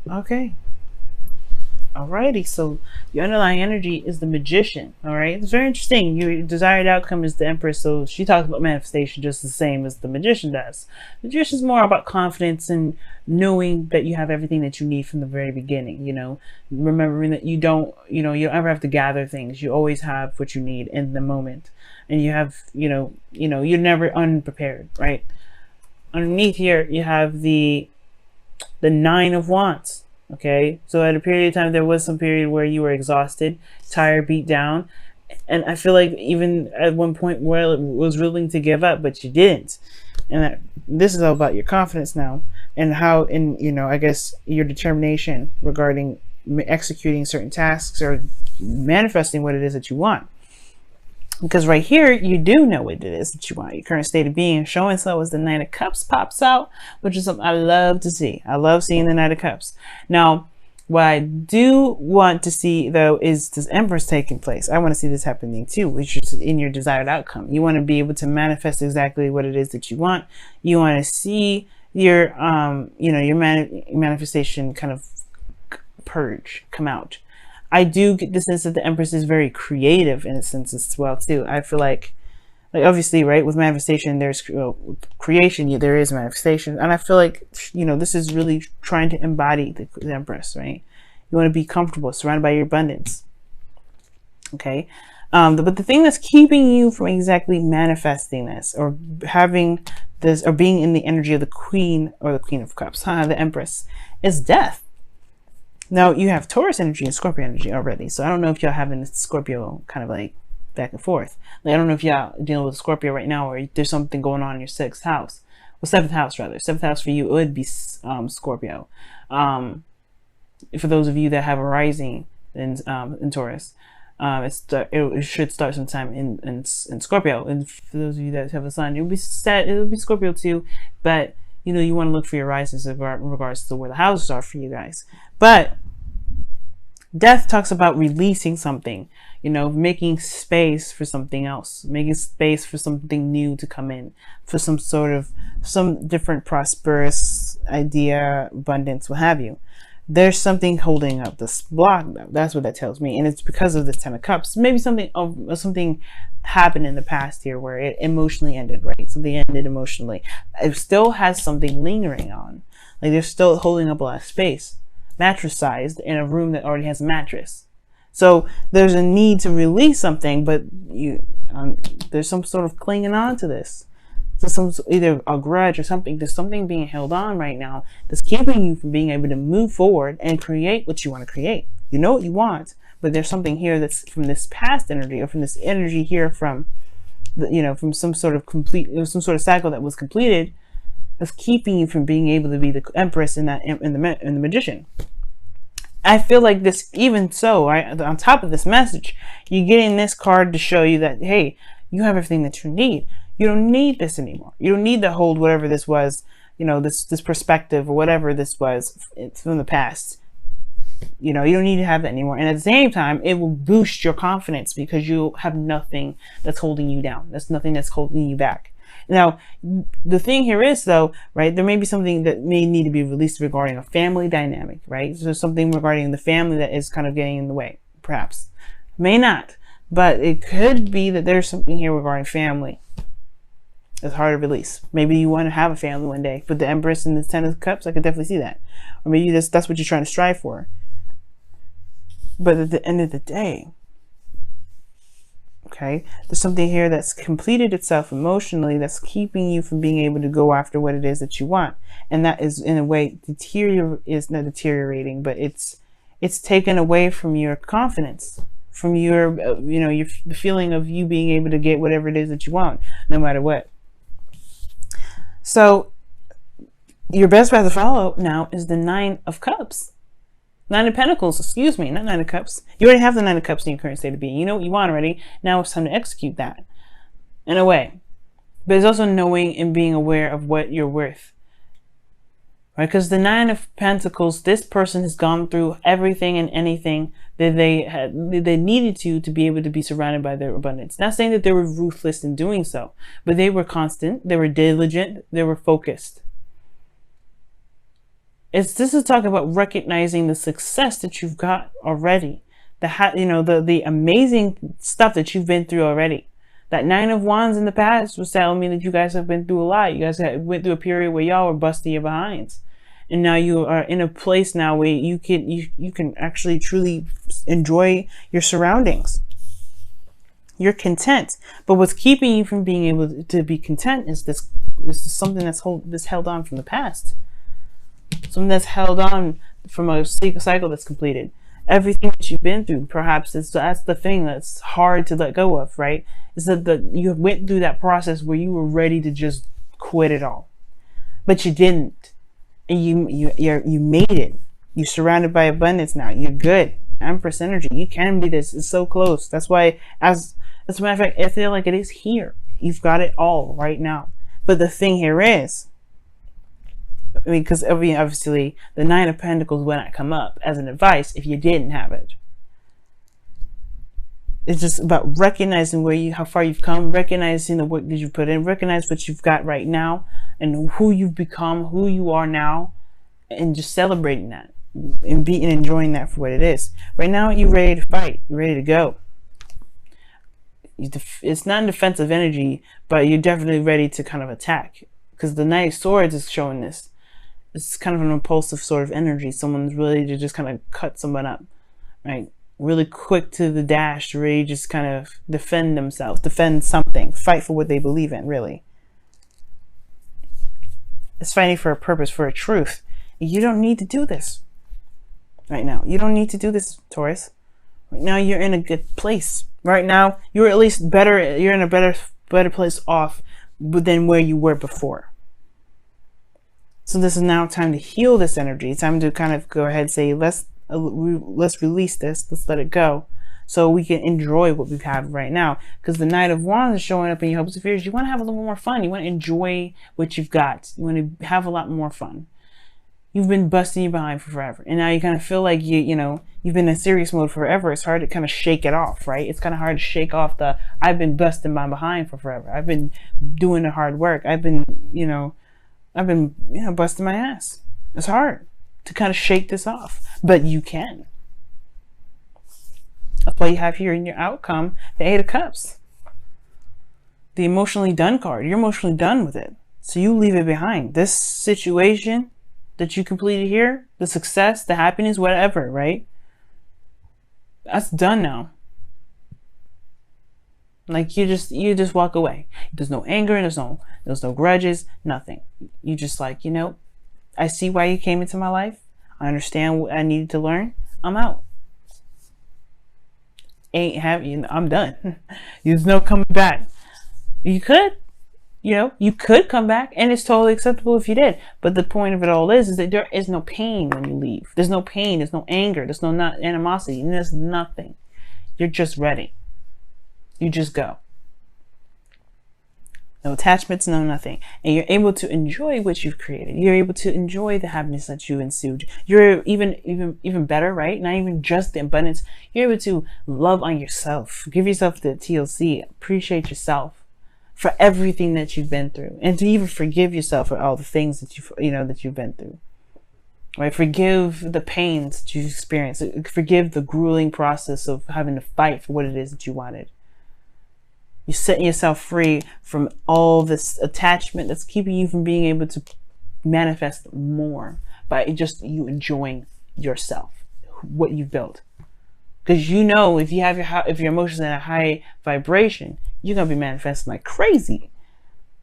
Okay. Alrighty, so your underlying energy is the magician. All right, it's very interesting. Your desired outcome is the empress, so she talks about manifestation just the same as the magician does. The magician is more about confidence and knowing that you have everything that you need from the very beginning. You know, remembering that you don't ever have to gather things. You always have what you need in the moment, and you have, you're never unprepared, right? Underneath here, you have the Nine of Wands. Okay, so at a period of time, there was some period where you were exhausted, tired, beat down, and I feel like even at one point where it was willing to give up, but you didn't. And this is all about your confidence now, and how, in I guess your determination regarding executing certain tasks or manifesting what it is that you want. Because right here, you do know what it is that you want. Your current state of being showing so as the Knight of Cups pops out, which is something I love to see. I love seeing the Knight of Cups. Now, what I do want to see, though, is this Empress taking place. I want to see this happening, too, which is in your desired outcome. You want to be able to manifest exactly what it is that you want. You want to see your, your manifestation kind of purge, come out. I do get the sense that the Empress is very creative in a sense as well too. I feel like obviously, right, with manifestation, there's creation, there is manifestation, and I feel like this is really trying to embody the Empress, right? You want to be comfortable, surrounded by your abundance. Okay, but the thing that's keeping you from exactly manifesting this, or having this, or being in the energy of the Queen or the Queen of Cups, the Empress, is death. Now, you have Taurus energy and Scorpio energy already. So I don't know if y'all having this Scorpio kind of like back and forth. Like, I don't know if y'all dealing with Scorpio right now, or there's something going on in your sixth house. Well, seventh house, rather. Seventh house for you would be Scorpio. For those of you that have a rising in Taurus, it should start sometime in Scorpio. And for those of you that have a sun, it would be Scorpio too. But you want to look for your rises in regards to where the houses are for you guys. But death talks about releasing something, making space for something else, making space for something new to come in, for some different prosperous idea, abundance, what have you. There's something holding up this block. That's what that tells me. And it's because of the Ten of Cups. Maybe something happened in the past here where it emotionally ended, right? Something ended emotionally. It still has something lingering on. Like, they're still holding up a lot of space, mattress sized, in a room that already has a mattress. So there's a need to release something, but there's some sort of clinging on to this. So either a grudge or something. There's something being held on right now that's keeping you from being able to move forward and create what you want to create. You know what you want, but there's something here that's from this past energy, or from this energy here from from some sort of cycle that was completed, that's keeping you from being able to be the Empress in the Magician. I feel like this, even so, right, on top of this message, you're getting this card to show you that, hey, you have everything that you need. You don't need this anymore. You don't need to hold whatever this was, this perspective or whatever this was from the past. You don't need to have that anymore. And at the same time, it will boost your confidence because you have nothing that's holding you down. There's nothing that's holding you back. Now, the thing here is, though, right, there may be something that may need to be released regarding a family dynamic, right? So something regarding the family that is kind of getting in the way, perhaps. May not, but it could be that there's something here regarding family. It's hard to release. Maybe you want to have a family one day. With the Empress and the Ten of Cups, I could definitely see that. Or maybe that's what you're trying to strive for. But at the end of the day, okay, there's something here that's completed itself emotionally that's keeping you from being able to go after what it is that you want. And that is, in a way, is not deteriorating, but it's taken away from your confidence, from your, the feeling of you being able to get whatever it is that you want, no matter what. So your best path to follow now is the Nine of Cups. Nine of Pentacles, excuse me, not Nine of Cups. You already have the Nine of Cups in your current state of being. You know what you want already. Now it's time to execute that in a way. But it's also knowing and being aware of what you're worth. Right? Because the Nine of Pentacles, this person has gone through everything and anything that they needed to be able to be surrounded by their abundance. Not saying that they were ruthless in doing so, but they were constant, they were diligent, they were focused. This is talking about recognizing the success that you've got already, the amazing stuff that you've been through already. That Nine of Wands in the past was telling me that you guys have been through a lot. You guys went through a period where y'all were busting your behinds, and now you are in a place now where you can actually truly enjoy your surroundings. You're content, but what's keeping you from being able to be content is this is something that's held on from the past. Something that's held on from a cycle that's completed. Everything that you've been through, perhaps that's the thing that's hard to let go of, right? Is that you went through that process where you were ready to just quit it all, but you didn't, and you made it. You're surrounded by abundance now. You're good. Empress energy. You can be this. It's so close. That's why, as a matter of fact, I feel like it is here. You've got it all right now. But the thing here is, I mean, because obviously the Nine of Pentacles will not come up as an advice if you didn't have it. It's just about recognizing how far you've come, recognizing the work that you put in, recognize what you've got right now, and who you've become, who you are now, and just celebrating that and enjoying that for what it is. Right now, you're ready to fight. You're ready to go. It's not in defensive energy, but you're definitely ready to kind of attack, because the Knight of Swords is showing this. It's kind of an impulsive sort of energy. Someone's ready to just kind of cut someone up, right? Really quick to the dash, ready to just kind of defend themselves, defend something, fight for what they believe in, really. It's fighting for a purpose, for a truth. You don't need to do this right now. You don't need to do this, Taurus. Right now, you're in a good place. Right now, you're at least better. You're in a better place off than where you were before. So this is now time to heal this energy. It's time to kind of go ahead and say, let's release this. Let's let it go, so we can enjoy what we have right now. Because the Knight of Wands is showing up in your hopes and fears. You want to have a little more fun. You want to enjoy what you've got. You want to have a lot more fun. You've been busting your behind for forever, and now you kind of feel like you've been in serious mode forever. It's hard to kind of shake it off, right? It's kind of hard to shake off the I've been busting my behind for forever. I've been doing the hard work. I've been busting my ass. It's hard to kind of shake this off, but you can. That's why you have here in your outcome the Eight of Cups, the emotionally done card. You're emotionally done with it, so you leave it behind. This situation that you completed here, the success, the happiness, whatever, right? That's done now. Like you just walk away. There's no anger, there's no grudges, nothing. You just like, I see why you came into my life. I understand what I needed to learn. I'm out. I'm done. There's no coming back. You could come back, and it's totally acceptable if you did. But the point of it all is that there is no pain when you leave. There's no pain. There's no anger. There's no animosity. And there's nothing. You're just ready. You just go. No attachments, no nothing. And you're able to enjoy what you've created. You're able to enjoy the happiness that you ensued. You're even better, right? Not even just the abundance. You're able to love on yourself. Give yourself the TLC. Appreciate yourself for everything that you've been through. And to even forgive yourself for all the things that you've been through. Right? Forgive the pains that you've experienced. Forgive the grueling process of having to fight for what it is that you wanted. You're setting yourself free from all this attachment that's keeping you from being able to manifest more by just you enjoying yourself, what you've built. Because if you have if your emotions at a high vibration, you're gonna be manifesting like crazy.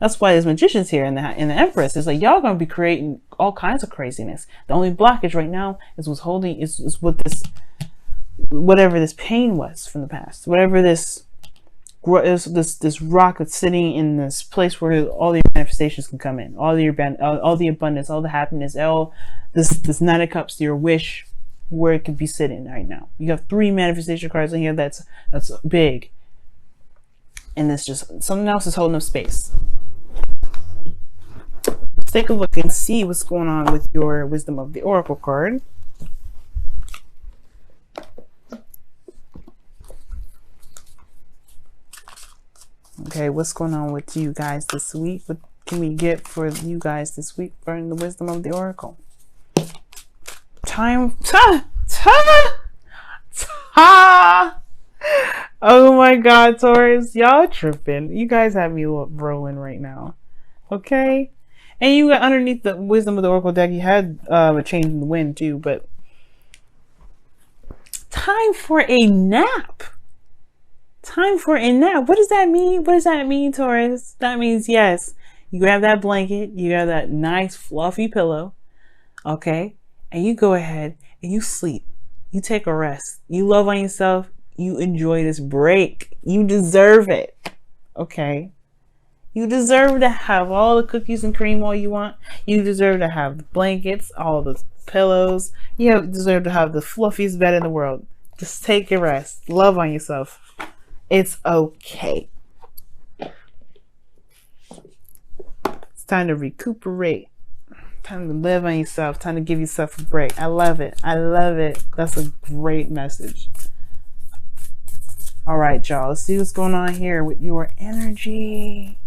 That's why there's magicians here in the Empress. It's like y'all gonna be creating all kinds of craziness. The only blockage right now is what whatever this pain was from the past, whatever this rock that's sitting in this place where all the manifestations can come in, all the abundance, all the happiness, all this Nine of Cups, your wish, where it could be sitting right now. You have 3 manifestation cards in here. That's big, and it's just something else is holding up space. Let's take a look and see what's going on with your Wisdom of the Oracle card. Okay, what's going on with you guys this week? What can we get for you guys this week for the Wisdom of the Oracle? Time. Oh my God, Taurus, y'all tripping. You guys have me rolling right now. Okay, and you got underneath the wisdom of the oracle deck. You had a change in the wind too, but time for a nap. Time for a nap. What does that mean? What does that mean, Taurus? That means, yes, you grab that blanket, you grab that nice fluffy pillow, okay, and you go ahead and you sleep. You take a rest. You love on yourself. You enjoy this break. You deserve it, okay? You deserve to have all the cookies and cream all you want. You deserve to have the blankets, all the pillows. You deserve to have the fluffiest bed in the world. Just take a rest. Love on yourself. It's okay. It's time to recuperate. Time to live on yourself. Time to give yourself a break. I love it. I love it. That's a great message. All right, y'all. Let's see what's going on here with your energy.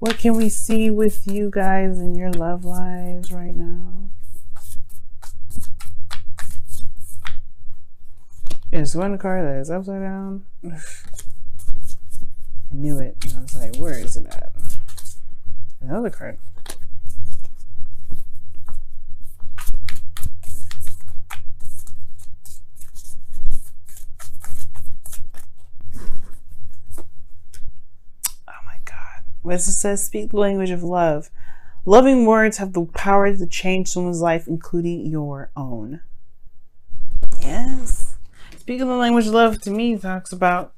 What can we see with you guys in your love lives right now? Is one card that is upside down. I knew it. I was like, where is it at? Another card. Oh my God. As it says, speak the language of love. Loving words have the power to change someone's life, including your own. Yes. Speaking the language of love to me talks about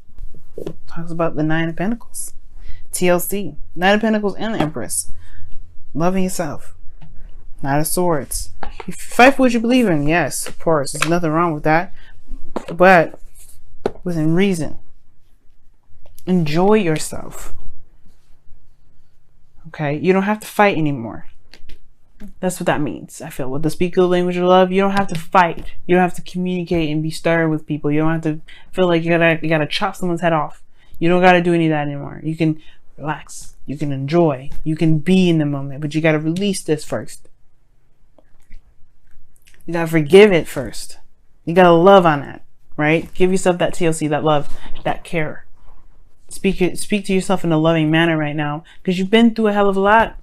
the Nine of Pentacles, TLC, Nine of Pentacles, and the Empress. Loving yourself. Knight of Swords. You fight for what you believe in. Yes, of course. There's nothing wrong with that, but within reason. Enjoy yourself. Okay, you don't have to fight anymore. That's what that means. I feel with the speak the language of love, you don't have to fight. You don't have to communicate and be stern with people. You don't have to feel like you gotta chop someone's head off. You don't gotta do any of that anymore. You can relax. You can enjoy. You can be in the moment, but you gotta release this first. You gotta forgive it first. You gotta love on that, right? Give yourself that TLC, that love, that care. Speak to yourself in a loving manner right now, because you've been through a hell of a lot.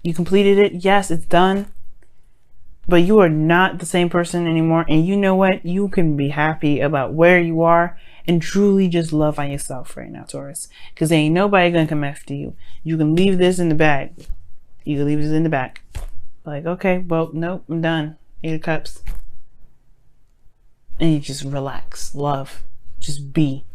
You completed it. Yes, it's done. But you are not the same person anymore. And you know what? You can be happy about where you are and truly just love on yourself right now, Taurus. Because ain't nobody going to come after you. You can leave this in the bag. You can leave this in the back. Like, okay, well, nope, I'm done. 8 of Cups. And you just relax. Love. Just be.